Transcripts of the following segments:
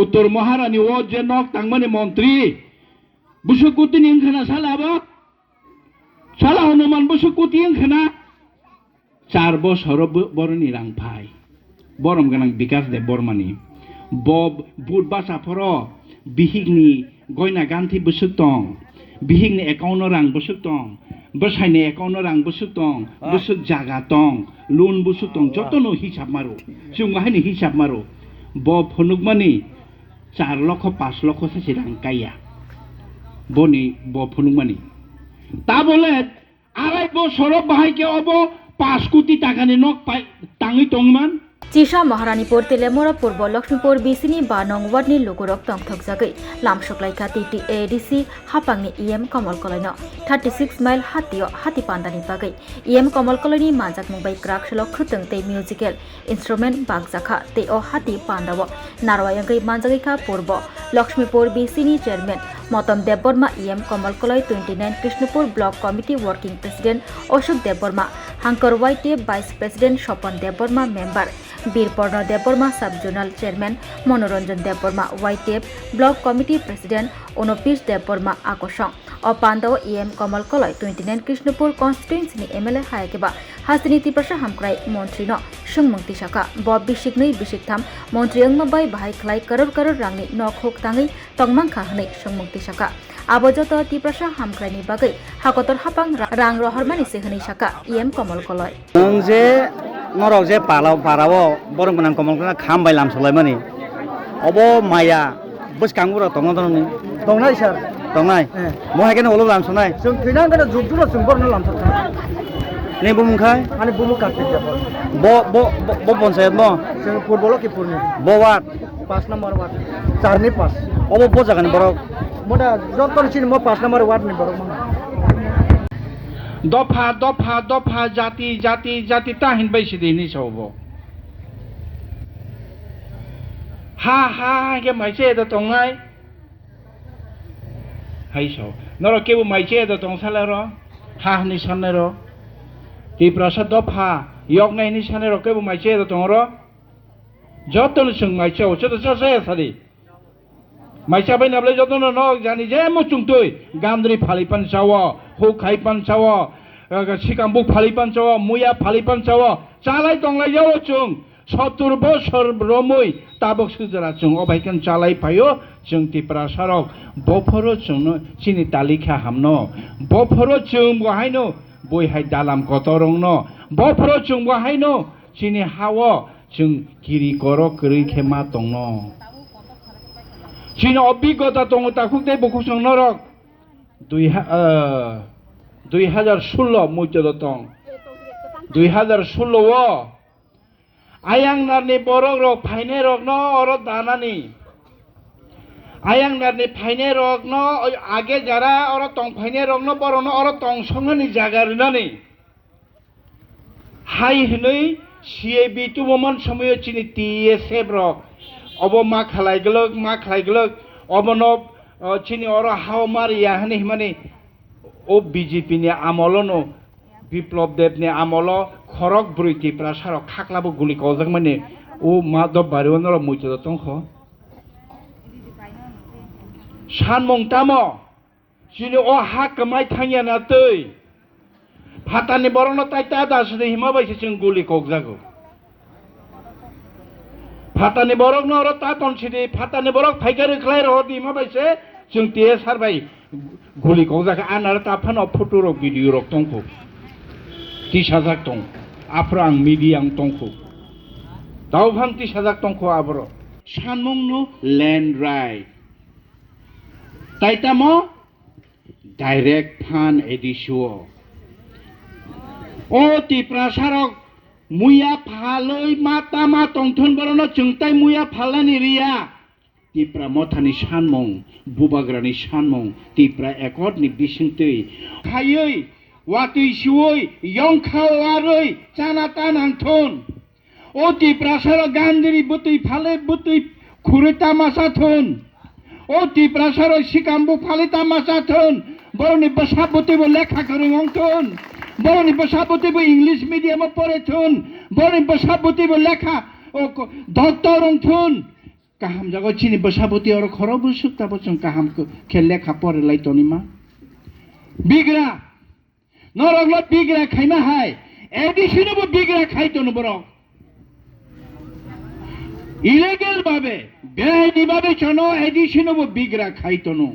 উত্তর মহারানী ও যে নক তাংমানে মন্ত্রী বুসুকুতি নিংখানা সালাবো সালা হনুমান বুসুকুতি ইংখানা 4 বছর বরনি রাং ভাই বরম গানাং বিকাশ দেব বর্মানি বব বুট বাসা ফর বিহিगनि गयना गान्थि बुसुक दं बिहिगनि एकाउन्ट रां बुसुक दं बसायनि एकाउन्ट रां बुसुक दं बुसुक जागा दं लोन बुसुक दं जतनो हिसाब मारो जों माहायनि हिसाब मारो ब फनुकमानि 4 लक्ष 5 लक्ष सासे रां गाया बनि ब फनुकमानि ता बोले आराय बছর बाहायके अब 5 कोटी टाकानि नक पाइ ताङै दंमान चिसा महारानीपुर तेलेमोरा पूर्व लक्ष्मीपुर बीसीनी बानंग वार्डनि लोगोरक तंगथक जागै लामसकलाइका टीटी एडीसी हापांगनि ईएम कमल कलयनो 36 माइल हातियो हाति पान्दानि बागै ईएम कमल कलयनि मानजाक मुंबाई क्राक सलक खतंग ते म्यूजिकल इंस्ट्रूमेंट बागजाखा ते ओ हाति पान्दावो नारवायंगै मानजागैखा पूर्व लक्ष्मीपुर बीसीनी चेयरमैन मतम देवबर्मा ईएम कमल कलय 29 Krishnapur block committee working president Ashok Debbarma हांकर वाइटे vice president Swapan Debbarma member बीरपर्ण Debbarma sub zonal chairman Manoranjan Debbarma वाइटेप ब्लॉक कमिटी प्रेसिडेंट अनपीश देवबर्मा आकर्षण और पांडव ईएम कमल कलय 29 कृष्णपुर कन्स्टिट्युएन्सी एमएलए हायकेबा हास्तिनीति प्रसा हामक्राय मंत्री न संमंगति शाखा बब बिसिकनै बिसिकथाम मंत्री अंगमाबाय बाहाय खलाय करोड़ रांनि नक हुक ताङै तंमांखा हनै संमंगति शाखा आबजत तिप्रसा हामक्रायनि बागै हाकतर हापां रां रहरमानि सेहनै शाखा ईएम कमल कलय नों जे नराव जे पाराव बरं गोनां कमलखौनो खामबाय लामसलायमानि अब माइया बसखांबुरा दंनि दंनाय सार दंनाय महायखौनो अलब लामसनाय जों थैनांगोन जुगजुग जों बरनो लामसनाय नै बुमुखाय माने बुमु कार्तिक ब पन्चायत म जों फुटबल किपुरनि ब वार्ड 5 नम्बर वार्ड 4 नि 5 अब ब जागानि बरक मोदा जतन सिन म 5 नम्बर वार्ड नि बरक मा दफा दफा दफा जाति जाति जाति ताहिन बैसिदिनि सौबो हा हा के माइसे द तंगाय हाइसो नर केबो माइसे द तंसाले र हा नि सानने र ति प्रसाद दफा यगनायनि सानने र केबो माइसे द तंग र जतन सं माइसे ओ सद ससे सारि माइसा बायनाब्ले जतन न जानि जे मुचुंतुय गामद्रि फालिपान साव हो खाइपान साव सिकामबु फालिपान साव मुया फालिपान साव चालाय दंलाय जाव चुं 70 বছর রমই তাবক সুজরা চুং अबायकन चालाय फायो जों तिप्रा सारक बफरो चुं चिनि तालिखा हामनो बफरो चुं बहायनो बयहाय दालाम कतरं न बफरो चुं बहायनो चिनि हावो जों गिरि गर गरै खेमा दं न चिनि अभिज्ञता दङ ताखुते बखुसं नरक 2016 मयजद दं 2016 आयां नारनि बरक रक फाइने रक न अर दानानि आयां नारनि फाइने रक न आगे जारा अर तंग फाइने रक न बर न अर तंग संगनि जागारनानि हाय हनै सीएबी तुममान समय चिनि टीएसएफ रक अब मा खालायगलक अब न चिनि अर हाव मारिया हनै माने ओ बीजेपी नि आमलनो বিপ্লব দেবনি আমল খরক ব্রৈতি প্রাসার খাকলাবো গুলি কলজাক মানে ও মাধব বারিওয়ানর মইতে তংখ সানমং তাম जिनि ओ हा कमाय थांया ना तै फातानि बरन ताइता दासनि हिमा बायसे जों गुलि कगजागो फातानि बरक न र तातन सिदि फातानि बरक फाइगारि खलाय र हिमा बायसे जों ते सारबाय गुलि कगजाखा आनार ताफान फटो रक भिडिअ रक तंखौ 30,000 दं आफ्रां मिडियां तंखौ दावभां 30,000 तंखौ आबरो सानमंनो लैंड राइट ताइतामो डाइरेक्ट फान एडिशो ओ तिप्रा सारक मुया फालै माता मा तंथन बरन जोंताय मुया फालानि रिया तिप्रा मथानि सानमं बुबाग्रानि सानमं तिप्रा एकदनि बिसिंतै हायै वातै सिवै यंखावारै चानाता नांथन ओ तिप्रा सारक गान्दिरि बुतै फालै बुतै खुरै तामासा थन ओ तिप्रा सारक सिकामबु फालै तामासा थन बरनि बसाबुतैबो लेखा गोरोंथन बरनि बसाबुतैबो इंलिश मिडियामाव फरायथन बरनि बसाबुतैबो लेखा डक्टर थन kaham jago chini basapoti oro khoro busuk tabo chung kaham khelle khapor lai tonima bigra norok lo bigra khaima hai edishino bo bigra khai tonu borok illegal ভাবে বেআইনি ভাবে চনো এডিশন ও বিগ্রা খাইতনো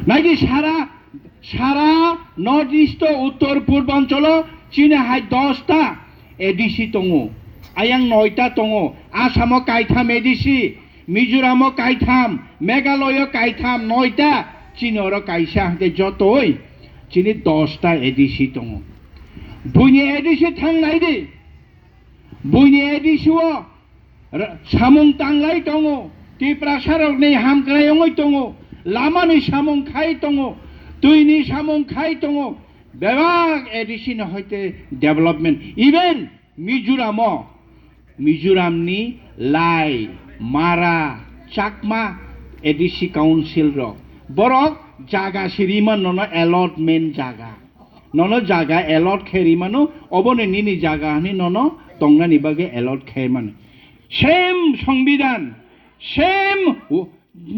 নাকি সারা নর্থ ইস্ট উত্তর পূর্বাঞ্চল চীনে high 10টা ADC দङो আয়াং 9টা দङो আসামও কাইথাম ADC মিজোরামও কাইথাম মেঘালয়ও কাইথাম 9টা চীনরও কাইসা হাতে যতই চীনে 10টা এডিসি দङ বুইনি এডিসি থাंनाय दे বুইনি এডিসিও সামং তাংলাই দङ টিপ্রাসারকनि হামগ্रायङै दङ লামাनि সামং খাই दङ দুইনি সামং খাই दङ বেবাক এডিসিন হইতে ডেভেলপমেন্ট ইভেন মিজোরামনি লাই মারা চাকমা এডিসি কাউন্সিল র বরক জাগা সিরিমান নন এলটমেন্ট জাগা এলট খেরিমানো অবনে নিনি জাগা হানি নন তংনানি বাগে এলট খেরিমানো সেম সংবিধান সেম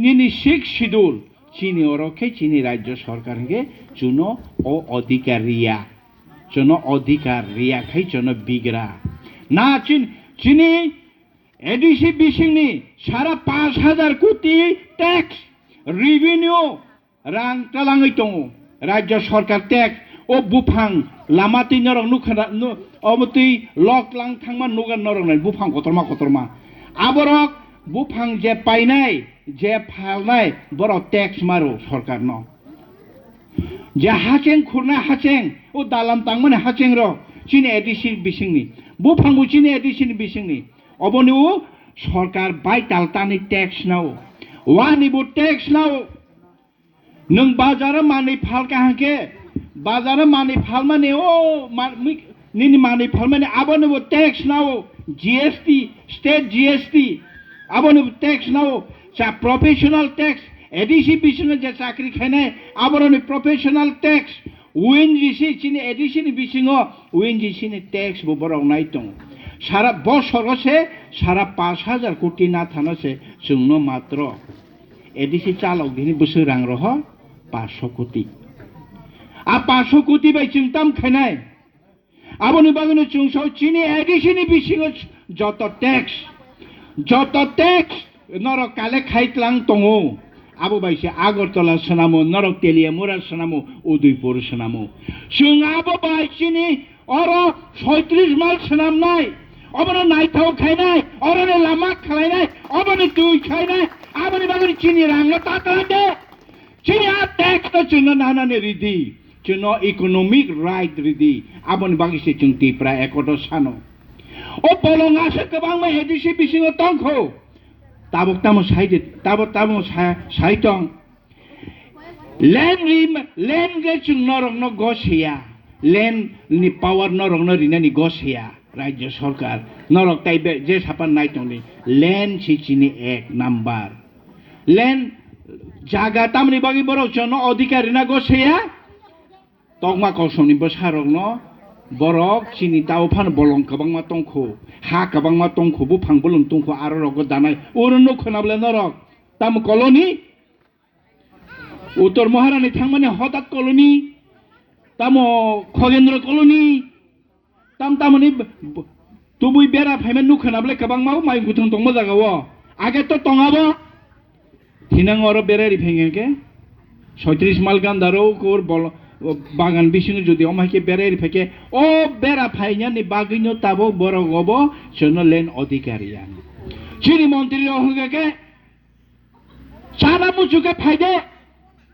নিনি 6 শিডিউল চীনি অরক্ষে চীনি রাজ্য সরকারকে চুনো ও অধিকার রিয়া খাই চুনো বিগ্রা না চীনি এডিসি বিশিংনি সারা 5,000 কোটি ট্যাক্স রেভিনিউ রাং তালাङै दङ রাজ্য সরকার ট্যাক্স ও বুফাং লামাতি নরং নুখনা অমতি লক লাং থাংমা নুগান নরং নাই বুফাং কতরমা আবরক বুফাং যে পাইনাই যে ফালনাই বড় ট্যাক্স মারো সরকার ন যে হাচেং খুরনা হাচেং ও দালাম তাংমানে হাচেং র চীনে এডিসি বিশিংনি বুফাং চীনে এডিসি বিশিংনি অবনি সরকার বাই তালতানি ট্যাক্স নাও ওয়ানিবো ট্যাক্স নাও নং বাজারে মানি ফালকা হাকে বাজারে মানি ফাল মানে ও নিনি মানি ফাল মানে আবনিবো ট্যাক্স নাও জিএসটি স্টেট জিএসটি আবনিবো ট্যাক্স নাও চা প্রফেশনাল ট্যাক্স এডিসি বিশিংনি যে চাকরি খাইনাই আবরনি প্রফেশনাল ট্যাক্স ওএনজিসি চীনে এডিসি বিশিংও ওএনজিসি নি ট্যাক্স বো বরং নাই দङ সারা বছরছে সারা 5,000 কোটি না থানাছে जोंनो মাত্র এডিসি চালক দিনি বছর রাং রহ 500 কোটি आ 500 কোটি বাই চিন্তাম খাইনাই আবনি বাগনে চুংসো চীনি এডিসিনি বিশিং যত ট্যাক্স নরক কালে খাইতলাং দङ আবো বাইছে আগরতলা সোনামো নরক তেলিয়ামুরা সোনামো উদয়পুর সোনামো जों আবো বাইছিনি অর 36 মাইল সোনাম নাই অবনে নাইথাও খাইনাই অরনে লামা খাইনাই অবনে দুই খাইনাই আবনি বাগনে চীনি রাং তাতাদে চীনি আ ট্যাক্স তো চুনো নানানে রিদি চুনো ইকোনমিক রাইট রিদি আবনি বাগিছে চুংতি প্রায় একটো সানো ও বলং আসে গোबां मै एडिसि बिसिङाव दंखौ ताबो साइटं लेन गे चुं नरंग गसेया लेन नि पावर नरंग रिनानि गसेया राज्य सरकार नरक ताइबे जे सापान नाइटंनि लेन सिचिनि 1 नाम्बार लेन जागा तामनि बागि बरो जन अधिकारी ना गसेया तगमा कौसमनि बसारंनो बरक चीनी ताव फान बलं गोबांमा दंखौ हा गोबांमा दंखौ बुफां बलं दंखौ आरो रग दानाय ओरनो खोनाबले नरक ताम कलनी उत्तर महारानी थांमाने हठात कलनी तामो खगेन्द्र कलनी तामनि तुबुई बेरा फाइमेन नु खोनाबले गोबांमा माइ गुथुं दं मोजागाव आगे तो दङाबो थिनां अर बेरारि फेंगे 36 माइल गान्दारो कोर बल बागान बिसिङ जुदि अमाइके बेरारि फेके ओ बेरा फाइनानि बागैनो ताबो बरगबो जोनो लेन अधिकारिया चीनी मन्त्री रहगे साना मुचुके फाइदे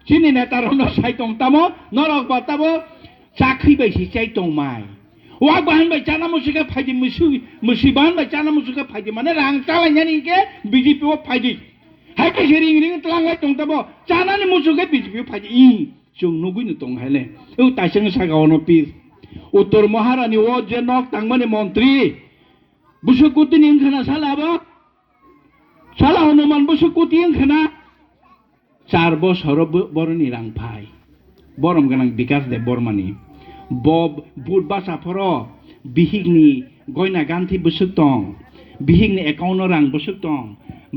चीनी नेता रनो साइतों तामो नरक बाताबो चाखै बायसि चाइतों माइ वा बाहान बाय चाना मुचुके फाइदे मुसिबान बाय चाना मुचुके फाइदे माने रां चालायनानि के बीजेपी ओ फाइदे हाइके रिंग तलांगाय दं ताबो चानानि मुचुके बीजेपी फाइदे जों नुगैनो दं हायले औ ताइसं सागावनो पिस उत्तर महारानी ओ जे नक तांमाने मन्त्री बुसुकुतिनि ओंखाना साला हनुमान बुसुकुति ओंखाना 4 बছर बरनि रां फाय बरम गोनां बिकास दे बर्मानि बब बुट बासाफोर बिहिगनि गयना गान्थि बुसुक दं बिहिंनि एकाउन्टआव रां बसुक दं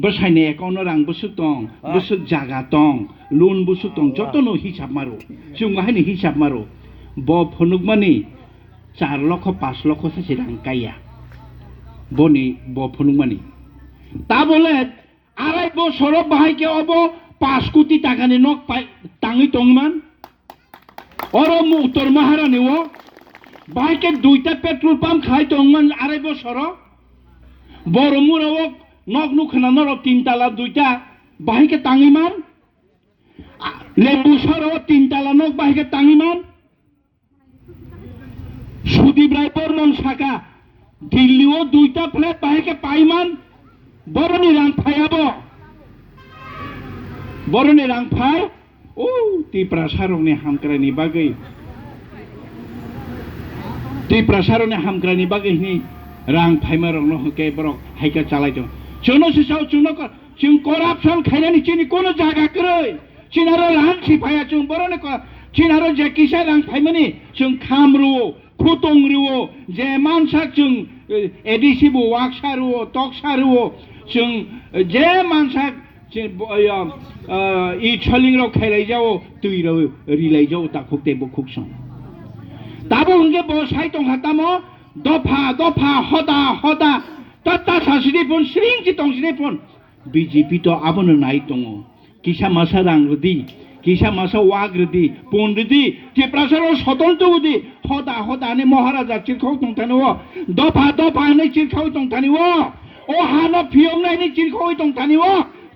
बसायनि एकाउन्टआव रां बसुक दं बसुक जागा दं लोन बसुक दं जतनो हिसाब मारो जों माहायनि हिसाब मारो ब फनुकमानि 4 लक्ष 5 लक्ष सासे रां गाया बनि ब फनुकमानि ता बोले 2.5 বছৰত बाहायके अब 5 কোটি টাকাनि नक ताङै दंमोन अरम उत्तर महारानिव बाहायके 2টা पेट्रोल पाम्प खाय दंमोन 2.5 বছৰত बरमुराव नक नुखोनानो 3 ताला 2টা बाहायके ताङैमान लेम्बुसराव 3 ताला नक बाहायके ताङैमान सुदीप राय बर्मन साका दिल्लीआव 2টা फ्लेट बाहायके पाइमान बरनि रां फायाबो बरनि रां फाय ओ तिप्रासारनि हामग्रानि बागै तिप्रासारनि हामग्रानि बागै नि रां फायमारनो हके बरक हायका चालायदों जोंनो सिसाव जों करापसन खायनानि चिनि कोनो जागा करै चिनारो रां सिफाया जों बरनि चिनारो जे किसा रां फायमानि जों खामरु खुतंरु जे मानसा जों एडिसिबो वाकसारु तकसारु जों जे मानसा इ छलिंराव खायलाय जाओ तुइराव रिलाय जाओ ताखुकते बखुकसं ताबो हंगे बसाय दं हातामो दफा दफा हदा हदा तत्ता सासिनि फन श्रिंगि तंसिनि फन बीजेपी तो आबोनो नाय दङ किसा मासा रांगदि किसा मासा वाग्रदि पन्डिदि तिप्रासाराव स्वतंत्रदि हदा हदाने महाराजा चिरखाव दंथानो दफा दफा ने चिरखाव दंथानो ओ हानो फियंनायनि चिरखाव दंथानो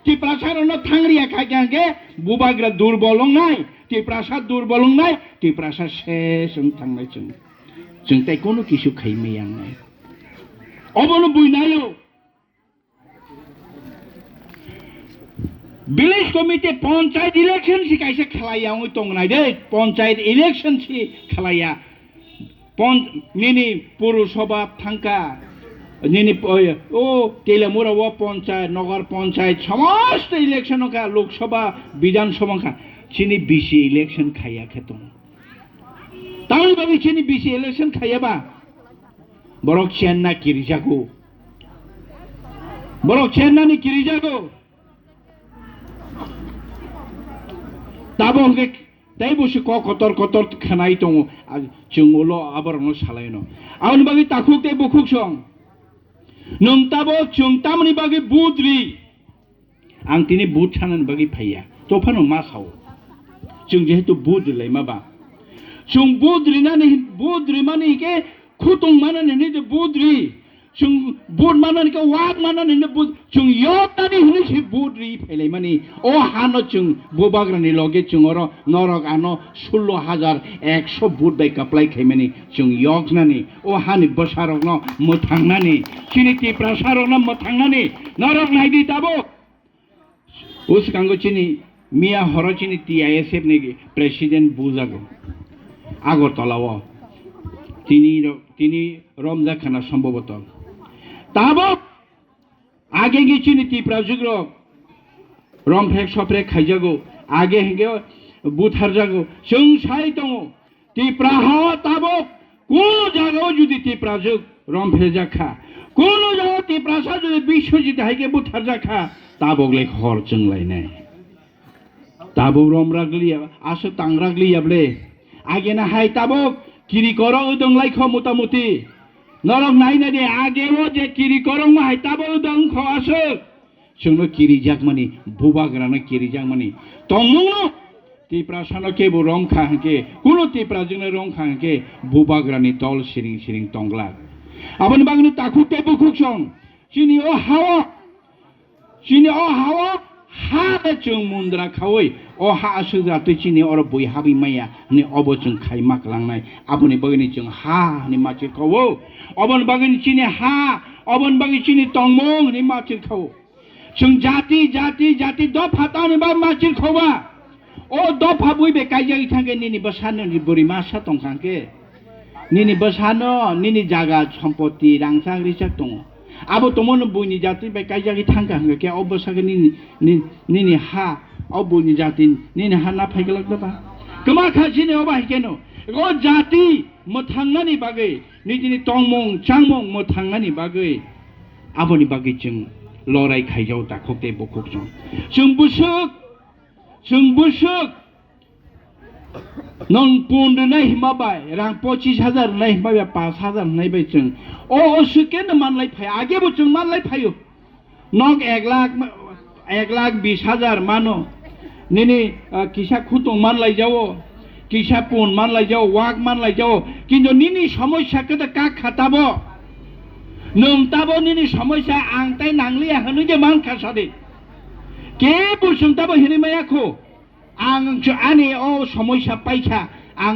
तिप्रासारावनो थांरिया खायगांगे बुबाग्रा दुर्बलंनाय तिप्रासार दुर्बलंनाय तिप्रासार सेसं थांनाय जों ताइ कोनो किसु खायमेयांनाय अबनो बुइनायो विलेज कमिटी पंचायत इलेक्शन सि कायसे खलायाव दंनाय दे पंचायत इलेक्शन सि खलाया निनि पौरसभा थांका निनि ओ तेलेमुराव पंचायत नगर पंचायत समस्त इलेक्शन का लोकसभा विधानसभा का चिनि बीसी इलेक्शन खाया खेतों ताउन बाबी चिनि बीसी इलेक्शन खायाबा बरक चेन्ना किरिजागो बरक चेन्ना नि किरिजागो ताबो हंगे ताइ बसु कतर कतर खानाय दङ जोंल' आबारनो सालायनो आउन बागै ताखुकते बखुकसं नोंताबो जोंतामनि बागै बुद्रि आं तिनि बुद सानन बागै फाया तफानो मासाव जों जेहेतु बुद्रिलाय माबा जों बुद्रि माने के खुतुं माने ने बुद्रि जों बुद माने के वाक माने ने बुद जों यतानि हने से बुद्रि फैलाय माने ओ हानो जों बुबाग्रानि लगे जों अर नरक आनो 16100 बुद बाय काप्लाय खायमानि जों यगनानि ओ हानि बसारक न मोथांनानि चिनि तिप्रासारक न मोथांनानि नरक नायदि ताबो उस कांगो चिनि मिया हरचिनि टीआईएसएफ ने प्रेसिडेंट बुजागो আগরতলাও তিনি রমজা খানা সম্ভবত তাবো আগে গেছিনি তিপ্রাজুগ্র রমফেক সফরে খাইজাগো আগে হেগে বুথার জাগো जों সাই দङ তিপ্রাহ তাবো কোন জায়গাও যদি তিপ্রাজুগ রমফে জাখা কোন জায়গা তিপ্রাসা যদি বিশ্বজিৎ হাইকে বুথার জাখা তাবগলে হর जोंलाय নাই তাবো রমরাগলিয়া আসো তাংরাগলিয়াবলে आगे ना हाय ताबो किरी करो उदंग लाइख मोटामुटी नरक नाय ना दे आगे वो जे किरी करो मा हाय ताबो उदंग खवासो जोंनो किरी जाक माने बुबाग्रानो किरी जाक माने तंमुनो तिप्रासानो केबो रं खाहके कुनो तिप्रा जोंनो रं खाहके बुबाग्रानि तल सिरिं सिरिं तंगला आबन बागनि ताखुते बुखुसं चिनि ओ हावा हा जों मुन्द्रा खावै ओ हा सुजाते चिनि अर बयहाबि माया नि अबो जों खायमाक लांनाय आबनि बगनि जों हा नि माथि खावो अबन बगनि चिनि हा अबन बगनि चिनि तंमं नि माथि खावो जों जाति जाति जाति दफा तानि बा माथि खावा ओ दफा बुइबे कायजागि थांगे निनि बसानो नि बोरि मासा तंखांके निनि बसानो निनि जागा सम्पत्ति रांसां रिसाक दङ आबो तमन बुइनि जाति बे कायजागि थांगा के अबसागे निनि हा अबुनि जाति निनि हा ना फाइगलक बा कमा खासिने अबा हिकेनो गो जाति मथांनानि बागै निजिनि तंमं चांमं मथांनानि बागै aboni bagi जों लराय खायजाव दाखोते बखक जों बुसुक नों पुंड नहीं हिमाबाय रां 25,000 नहीं हिमाबाय 5,000 नहीं बाय जों ओ सुके न मानलाय फाय आगे बो जों मानलाय फायो नों 1,20,000 मानो निनी किसा खुतुं मानलाय जाओ किसा पुन मानलाय जाओ वाक मानलाय जाओ किन्तु निनी समस्या के का खाताबो नों ताबो निनी समस्या आं ताय नांलिया हनु जे मान खासादे के बुसुं ताबो हिरिमायाखौ आं आनि ओ समस्या पाइखा आं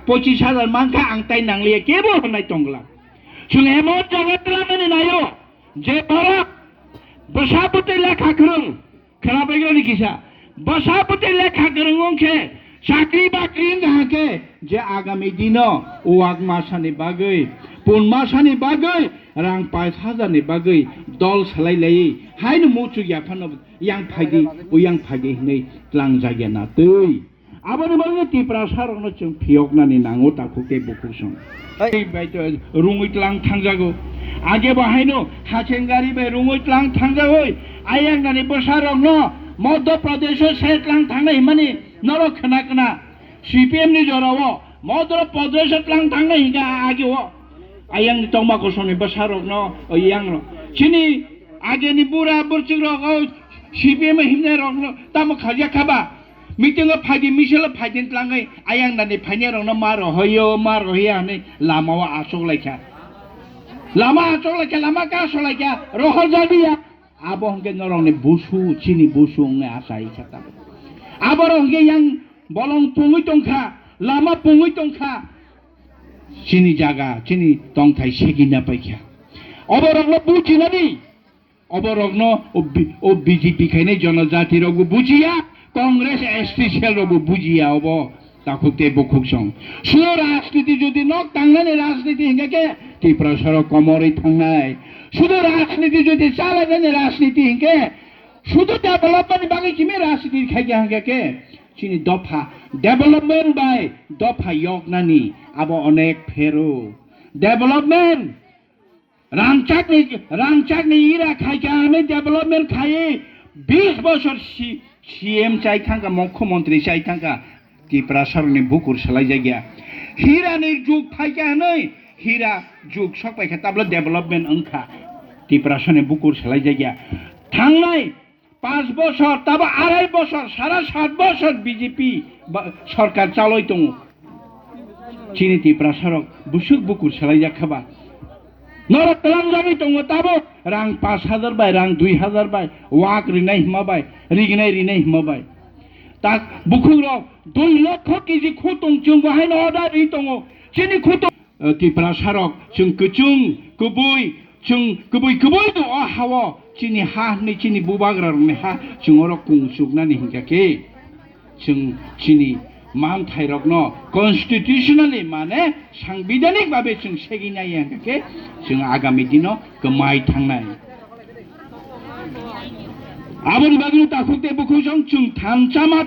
25,000 मानखा आं ताय नांलिया केबो होनाय दंला जों एमन जागातला माने नायो जे बरा बसापति लेखा गोरों खोनाबायग्रानि किसा बसापति लेखा गोरों अंखे साख्रि बाख्रि हाके जे आगामी दिनो ओवाक मासानि बागै पुन मासानि बागै रां 5,000 नि बागै दल सालायलायै हायनो Muchu याफानो yang phagi nei tlang jagya na tei abani bang tipra sarong no chung phiok na ni nango ta khoke bukusong ei bai to rungui tlang thangjago age bahaino hachengari bai rungui tlang thangjagoi ayang na ni bosarong no Madhya Pradesh se tlang thangnai mani noro khana kana CPM ni jorawo Madhya Pradesh tlang thangnai hinga age wo ayang ni tongma ko soni bosarong no oyang no chini age ni bura burchig ro CPM himne rongno tamo khajia khaba meeting phagi misel phagin tlangai ayang nani phane rongno maro hiya ne lama wa asok laika lama ka asok laika rohol jabiya abo hongke norong ne busu chini busu nge asai khata abo hongke yang bolong pungui tongkha lama pungui tongkha chini jaga chini tongthai segina paikha abo rongno buchinani অবরগ্ন O BJP খাইনে জনজাতি রগু বুঝিয়া কংগ্রেস এসটিসিএল রগু বুঝিয়া of তাকুতে বকুকসং সুর রাজনীতি যদি knock তাংনানে রাজনীতি হিংকে ত্রিপুরা সরক কমরে থাংনাই শুধু রাজনীতি যদি চালানে রাজনীতি হিংকে শুধু ডেভেলপমেন্ট বাকি কিমে রাজনীতি খাইয়া হিংকে চিনি দফা ডেভেলপমেন্ট বাই দফা ইয়কনানি আবো অনেক ফেরো ডেভেলপমেন্ট রাংচাকনি ইরা খাইকানে ডেভেলপমেন্ট খাইয়ে 20 বছর সিএম চাইখাঙ্কা মুখ্যমন্ত্রী চাইখাঙ্কা ত্রিপুরা সরনি বুকুর সালাই জায়গা হিরানি যুগ ফাইকানে হিরা যুগ সকাইখা তাবলা ডেভেলপমেন্ট अंखा ত্রিপুরা সরনি বুকুর সালাই জায়গা থাংনাই 5 বছর তাবা 2.5 বছর সারা 7 বছর বিজেপি সরকার চালাই দङ চিনি ত্রিপুরা সরক বুকুর সালাই জাখাবা Nora telang jami tongo tabo rang 5,000 bai rang 2,000 bai wak rinai hima bai rinai hima bai tak bukuro 2 lakh keji khotong chung bahai no da ri tongo chini khotong Tripura sarok chung kuchung kubui do a hawa chini ha ni chini bubagra ne ha chungoro kung sukna ni hingake chung chini মান থাইরকনো constitutionally মানে সাংবিধানিক ভাবে जों সেগিনাই ইয়াকে जों আগামী দিনো কমাই থাংনাই আবনি বাগিনো তাকুতে বুকুজং जों থানচামা